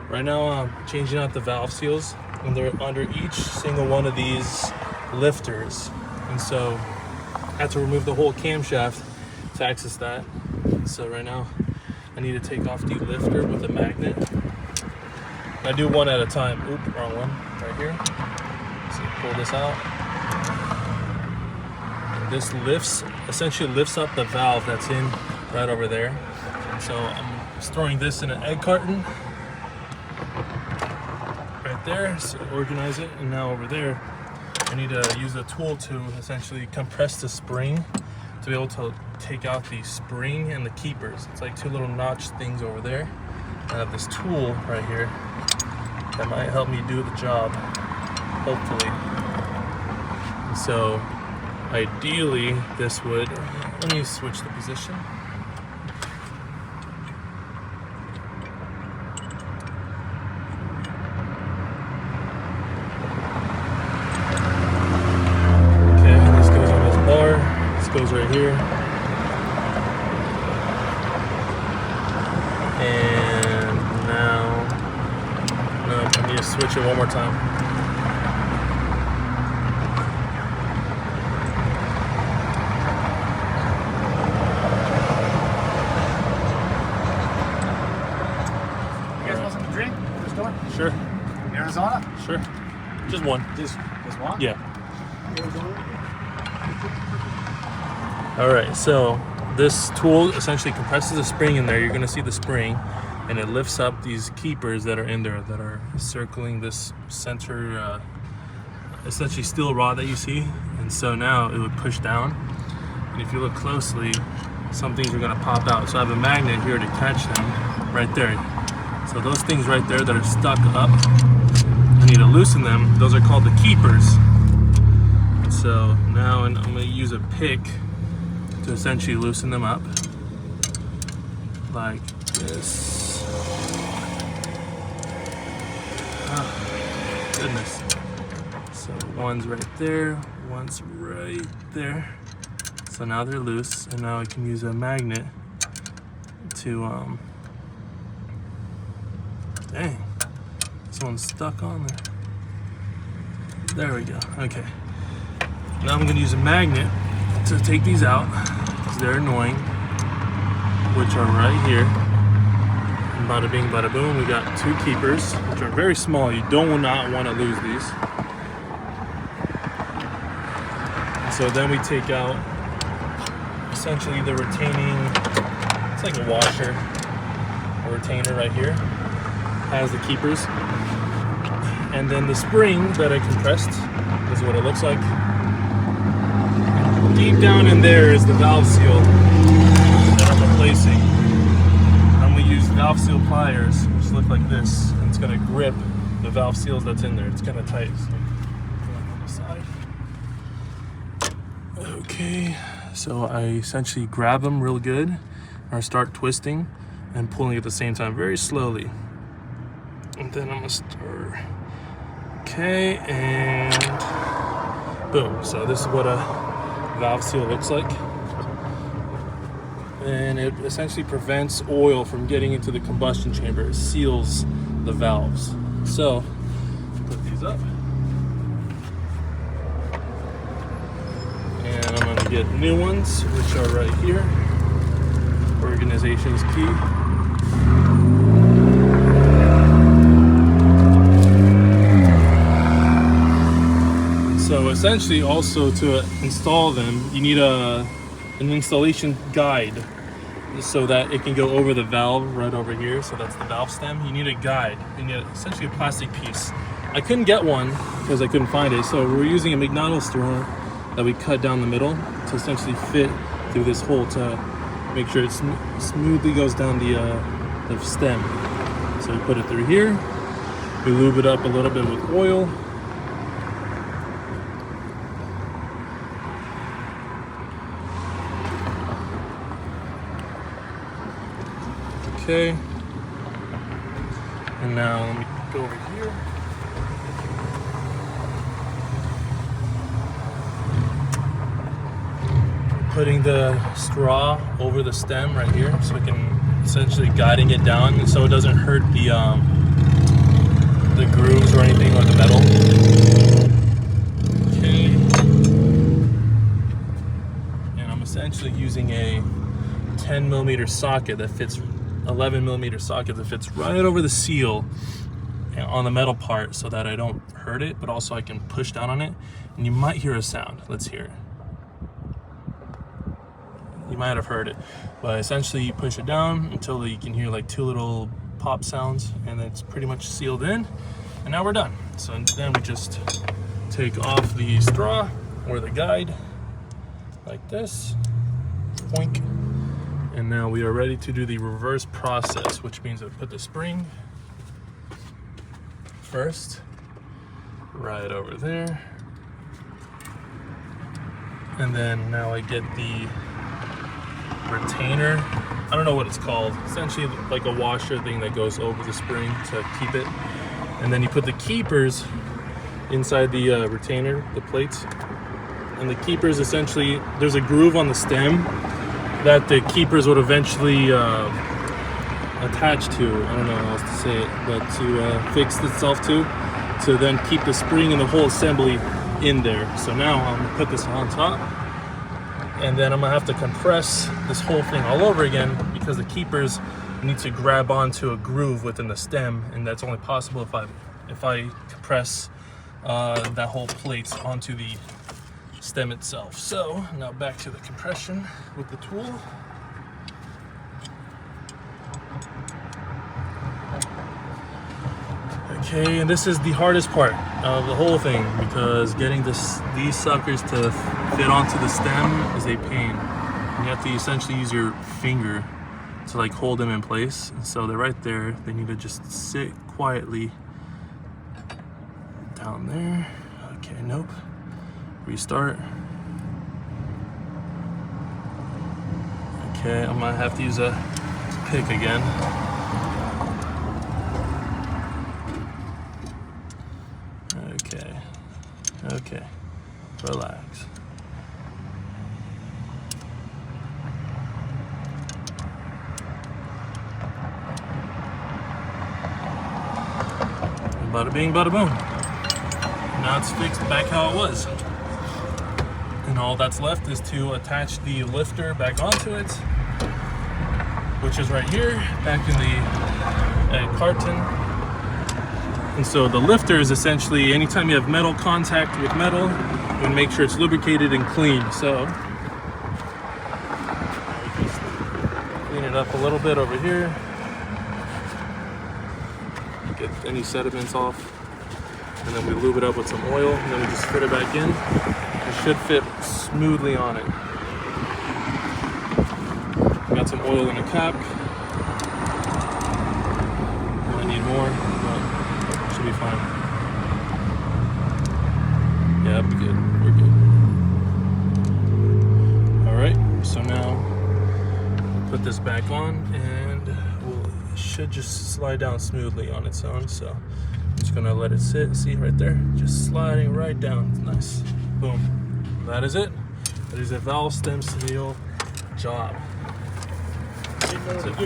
Right now I'm changing out the valve seals, and they're under each single one of these lifters. And so I have to remove the whole camshaft to access that. So right now I need to take off the lifter with a magnet. I do one at a time. Oop, wrong one. Right here. So you pull this out. And this essentially lifts up the valve that's in right over there. And so I'm storing this in an egg carton right there. So organize it. And now over there, I need to use a tool to essentially compress the spring to be able to take out the spring and the keepers. It's like two little notch things over there. I have this tool right here that might help me do the job, hopefully. And so ideally this would, let me switch the position. Okay, this goes on this bar, this goes right here. And now, no, I need to switch it one more time. Sure. Arizona? Sure. Just one. Just one? Yeah. Alright, so this tool essentially compresses the spring in there. You're going to see the spring, and it lifts up these keepers that are in there that are circling this center, essentially steel rod that you see. And so now it would push down. And if you look closely, some things are going to pop out. So I have a magnet here to catch them right there. So those things right there that are stuck up, I need to loosen them. Those are called the keepers. So now I'm going to use a pick to essentially loosen them up like this. Oh, goodness. So one's right there, one's right there. So now they're loose, and now I can use a magnet to dang, this one's stuck on there. There we go. Okay. Now I'm going to use a magnet to take these out because they're annoying, which are right here. And bada bing, bada boom. We got two keepers, which are very small. You do not want to lose these. So then we take out essentially the retaining. It's like a washer, a retainer right here. Has the keepers, and then the spring that I compressed is what it looks like. Deep down in there is the valve seal that I'm replacing. I'm going to use valve seal pliers, which look like this, and it's going to grip the valve seals that's in there. It's kind of tight. So on the side. Okay, so I essentially grab them real good, or start twisting and pulling at the same time, very slowly. And then I'm gonna stir. Okay, and boom. So this is what a valve seal looks like. And it essentially prevents oil from getting into the combustion chamber. It seals the valves. So, put these up. And I'm gonna get new ones, which are right here. Organization is key. So essentially, also to install them, you need an installation guide so that it can go over the valve right over here. So that's the valve stem. You need a guide. You need essentially a plastic piece. I couldn't get one because I couldn't find it. So we're using a McDonald's store that we cut down the middle to essentially fit through this hole to make sure it smoothly goes down the stem. So we put it through here. We lube it up a little bit with oil. Okay, and now let me go over here. Putting the straw over the stem right here, so we can essentially guiding it down, and so it doesn't hurt the the grooves or anything or the metal. Okay. And I'm essentially using a 10mm socket that fits, 11mm socket that fits right over the seal on the metal part so that I don't hurt it, but also I can push down on it. And you might hear a sound. Let's hear it. You might have heard it, but essentially you push it down until you can hear like 2 little pop sounds, and it's pretty much sealed in, and now we're done. So then we just take off the straw or the guide like this, boink, and now we are ready to do the reverse process, which means I put the spring first right over there, and then now I get the retainer. I don't know what it's called. Essentially like a washer thing that goes over the spring to keep it. And then you put the keepers inside the retainer, the plates. And the keepers, essentially, there's a groove on the stem that the keepers would eventually attach to. I don't know how else to say it, but to fix itself to then keep the spring and the whole assembly in there. So now I'm gonna put this on top, and then I'm gonna have to compress this whole thing all over again because the keepers need to grab onto a groove within the stem, and that's only possible if I compress that whole plate onto the stem itself. So now back to the compression with the tool. Okay, and this is the hardest part of the whole thing because getting these suckers to fit onto the stem is a pain. You have to essentially use your finger to like hold them in place. And so they're right there. They need to just sit quietly down there. Okay, nope. Restart. Okay, I might have to use a pick again. Okay, relax. Bada bing, bada boom. Now it's fixed back how it was. And all that's left is to attach the lifter back onto it, which is right here, back in the carton. And so the lifter is essentially anytime you have metal contact with metal, you want to make sure it's lubricated and clean. So just clean it up a little bit over here. Get any sediments off. And then we lube it up with some oil, and then we just fit it back in. It should fit smoothly on it. Got some oil in the cap. I need more, but should be fine. Yeah, we're good. We're good. Alright, so now put this back on, and it should just slide down smoothly on its own. So I'm just gonna let it sit. See right there? Just sliding right down. Nice. Boom. That is it. That is a valve stem seal job. That's it.